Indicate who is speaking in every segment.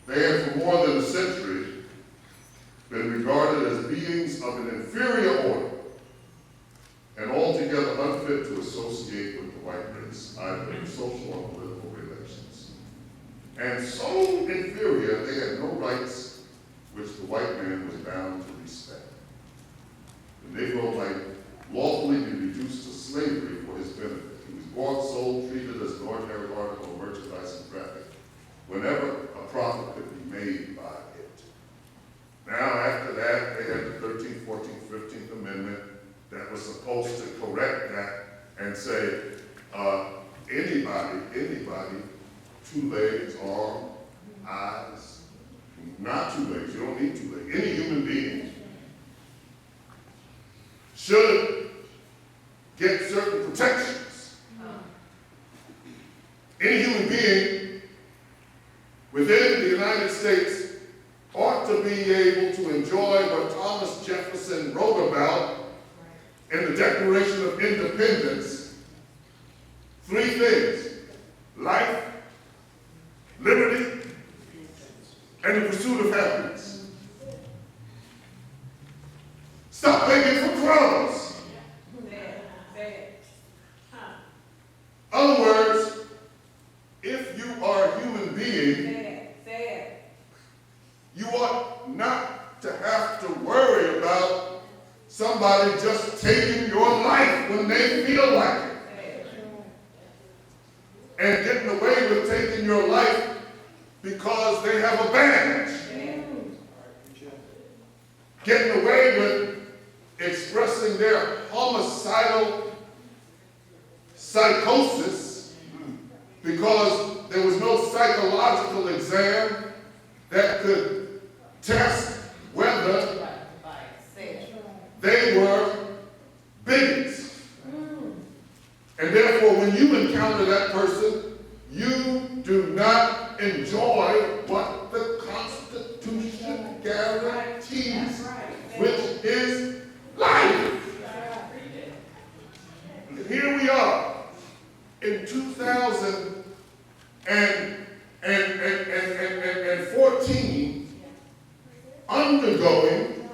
Speaker 1: They had for more than a century been regarded as beings of an inferior order and altogether unfit to associate with the white race, either in social or political relations. And so inferior, they had no rights which the white man was bound to respect. The Negro might lawfully be reduced to slavery for his benefit. He was bought, sold, treated as an ordinary article of merchandise and traffic, whenever a profit could be made by it. Now, after that, they had the 13th, 14th, 15th Amendment that was supposed to correct that and say, anybody, 2 legs, arm, eyes, not 2 legs, you don't need 2 legs, any human being should get certain protections. Any human being within the United States ought to be able to enjoy what Thomas Jefferson wrote about in the Declaration of Independence. 3 things: life, liberty, and the pursuit of happiness. Stop begging for crumbs. Other words, if you are a human being, you ought not to have to worry about somebody just taking your life when they feel like it. And getting away with taking your life because they have a badge. Getting away with expressing their homicidal psychosis because there was no psychological exam that could test whether they were bigots. And therefore, when you encounter that person, you do not enjoy what the Constitution guarantees, which is life. And here we are in 2014, undergoing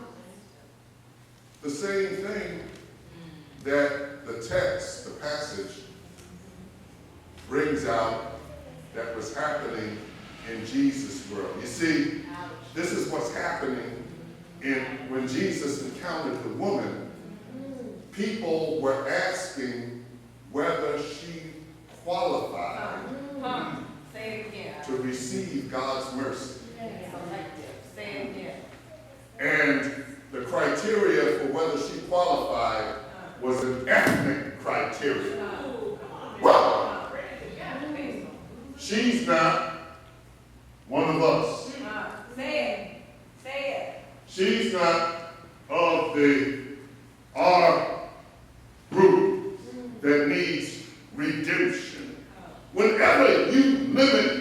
Speaker 1: the same thing that the text, the passage, brings out that was happening in Jesus' world. You see, this is what's happening when Jesus encountered the woman. People were asking whether she qualified to receive God's mercy. And the criteria for whether she qualified was an ethnic criteria. Well, she's not one of us.
Speaker 2: Say it.
Speaker 1: She's not of our group that needs redemption. Whenever you limit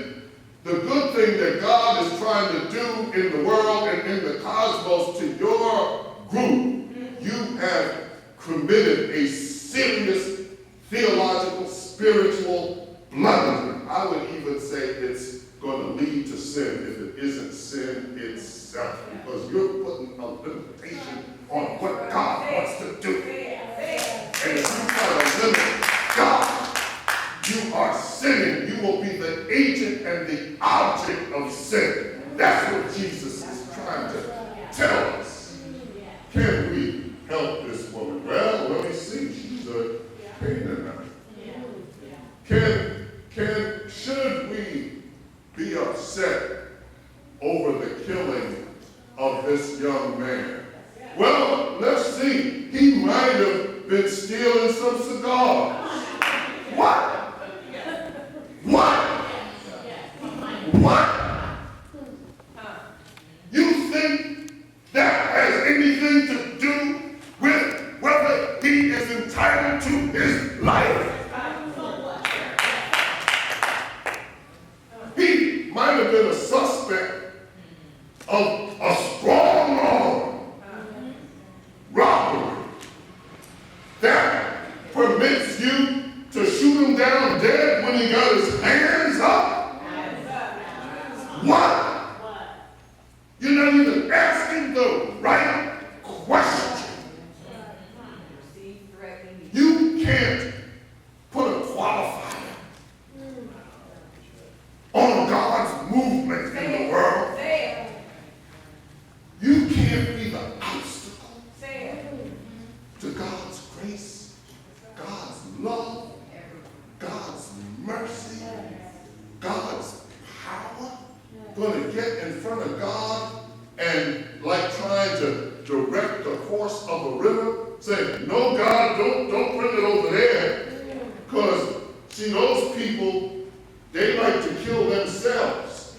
Speaker 1: the good thing that God is trying to do in the world and in the cosmos to your group, you have committed a serious theological, spiritual blunder. I would even say it's going to lead to sin if it isn't sin itself, because you're putting a limitation on what God wants to do. And if you try to limit God, you are sinning. You will be the agent and the object of sin. That's what Jesus is trying to tell us. Can we help this woman? Well, let me see. She's a Canaanite. Should we be upset over the killing of this young man? Well, let's see. He might have been stealing some cigars. What? You think that has anything to do with whether he is entitled to his life? He might have been a suspect of a strong arm robbery that permits you to shoot him down dead when he got his hands up. What? going to get in front of God and like trying to direct the course of a river, say, no, God, don't bring it over there. Because, see, those people, they like to kill themselves.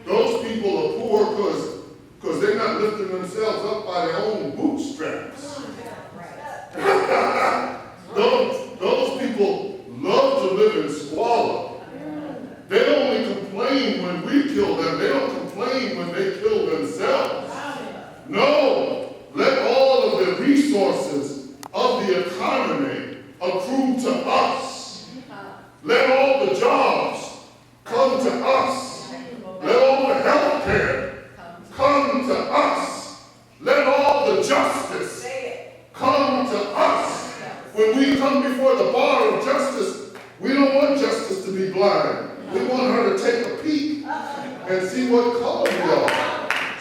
Speaker 1: Those people are poor because they're not lifting themselves up by their own bootstraps. Those people love to live in squalor. They only complain when we kill them. They don't complain when they kill themselves. No, let all of the resources of the economy accrue to us. Let all the jobs come to us. Let all the health care come to us. Let all the justice come to us. When we come before the bar of justice, we don't want justice to be blind. We want her to take a peek and see what color we are.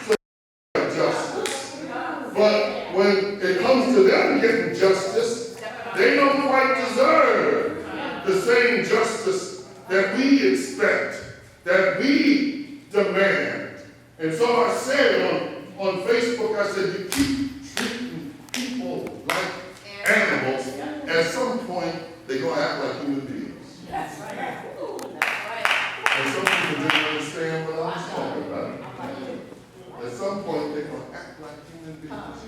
Speaker 1: So justice. But when it comes to them getting justice, they don't quite deserve the same justice that we expect, that we demand. And so I said on Facebook, I said, you keep treating people like animals. At some point, they're going to act like human beings.
Speaker 2: That's right.
Speaker 1: And some people didn't understand what I was talking about. At some point, they're going to act like human beings.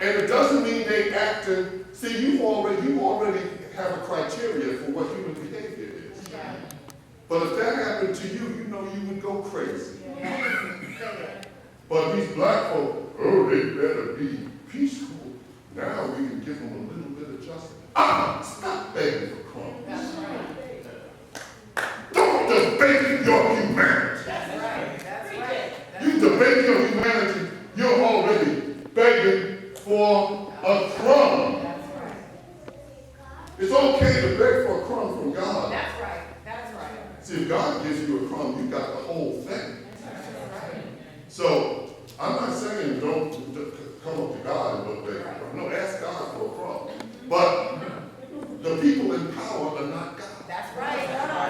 Speaker 1: And it doesn't mean they acting. See, you already have a criteria for what human behavior is. But if that happened to you, you know you would go crazy. But these black folk, oh, they better be peaceful. Now we can give them a little bit of justice. Stop begging for crumbs.
Speaker 2: That's right.
Speaker 1: Don't debate your humanity.
Speaker 2: That's right. That's right.
Speaker 1: You debate your humanity, you're already begging for a crumb.
Speaker 2: That's right.
Speaker 1: It's okay to beg for a crumb from God.
Speaker 2: That's right. That's right.
Speaker 1: See, if God gives you a crumb, you got the whole thing.
Speaker 2: That's right.
Speaker 1: So, I'm not saying don't come up to God and look beg for a crumb. No, ask God for a crumb. But the people in power are not God.
Speaker 2: That's right.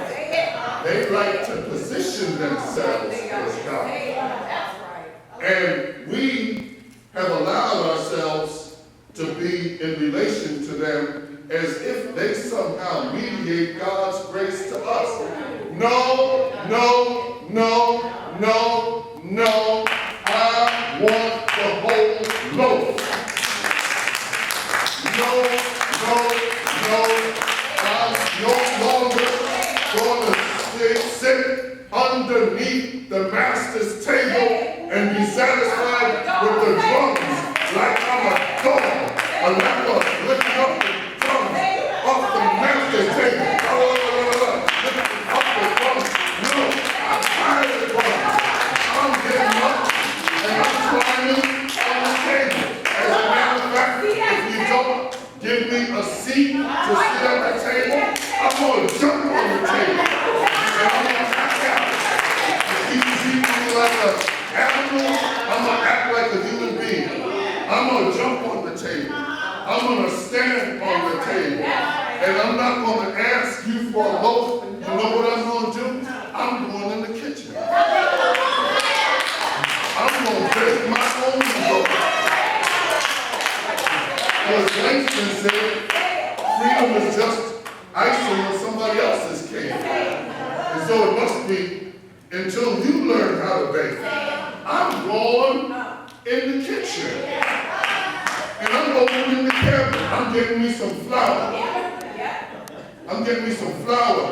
Speaker 2: Say it.
Speaker 1: They like to position themselves as God.
Speaker 2: That's right.
Speaker 1: And we have allowed ourselves to be in relation to them as if they somehow mediate God's grace to us. No, no, no, no, no. I want the whole loaf. No, I'm no longer going to sit underneath the master's table and be satisfied with the crumbs like I'm a dog. I'm not going to lift up the crumbs off the master's table. Lift up the crumbs. No, I'm tired of crumbs. I'm getting up and I'm climbing on the table. As a matter of fact, if you don't give me a seat to sit at the table, I'm going to jump on the table. And I'm going to act out. If you treat me like an animal, I'm going to act like a human being. I'm going to jump on the table. I'm going to stand on the table. And I'm not going to ask you for a loaf. You know what I'm going to do? I'm going in the kitchen. I'm going to bake my own loaf. Because Langston said, freedom is just icing on somebody else's cake. And so it must be until you learn how to bake. I'm going in the kitchen. And I'm going in the cabinet. I'm getting me some flour. I'm getting me some flour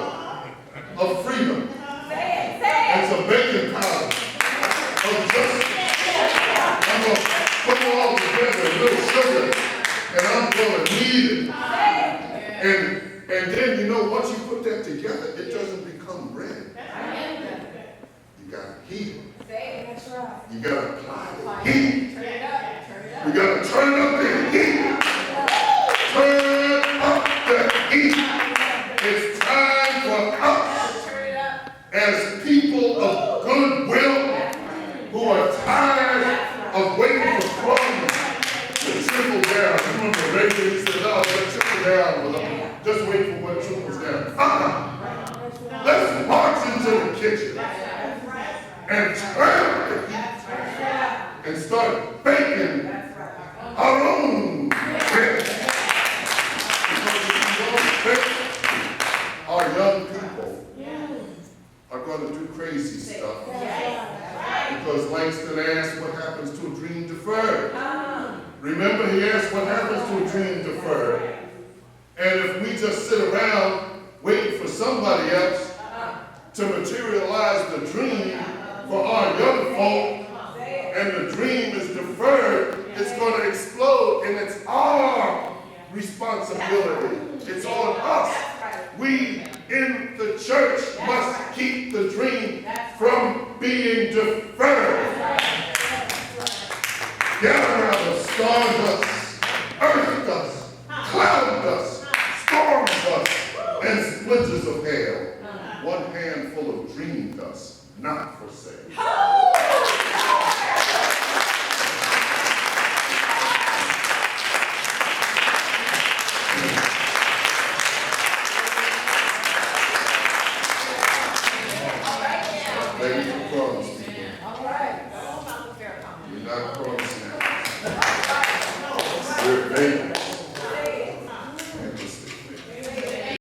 Speaker 1: of freedom. And some baking powder of justice. I'm going to put them all together, a little sugar. And I'm going to knead it. And then, you know, once you put that together, it doesn't become bread. You got to heat it. You got to apply the heat. You got to turn up the heat. Turn up the heat. It's time for us as people of goodwill who are tired of waiting for crumbs to trickle down. Remember, Reagan, he said, oh, let's trickle down. Just wait for what trickles down. Let's march into the kitchen. initiative and tramp it and start baking our own bread. Because if we don't bake, our young people are going to do crazy stuff. Because Langston asked what happens to a dream deferred. Remember, he asked what happens to a dream deferred. And if we just sit around waiting for somebody else to materialize the dream for our young folk, and the dream is deferred, it's going to explode, and it's our responsibility. It's on us. We in the church must keep the dream from being deferred. Gather us, stars us, earth us, cloud us, storms us, and splinters of hail. One handful of dream dust, not for sale.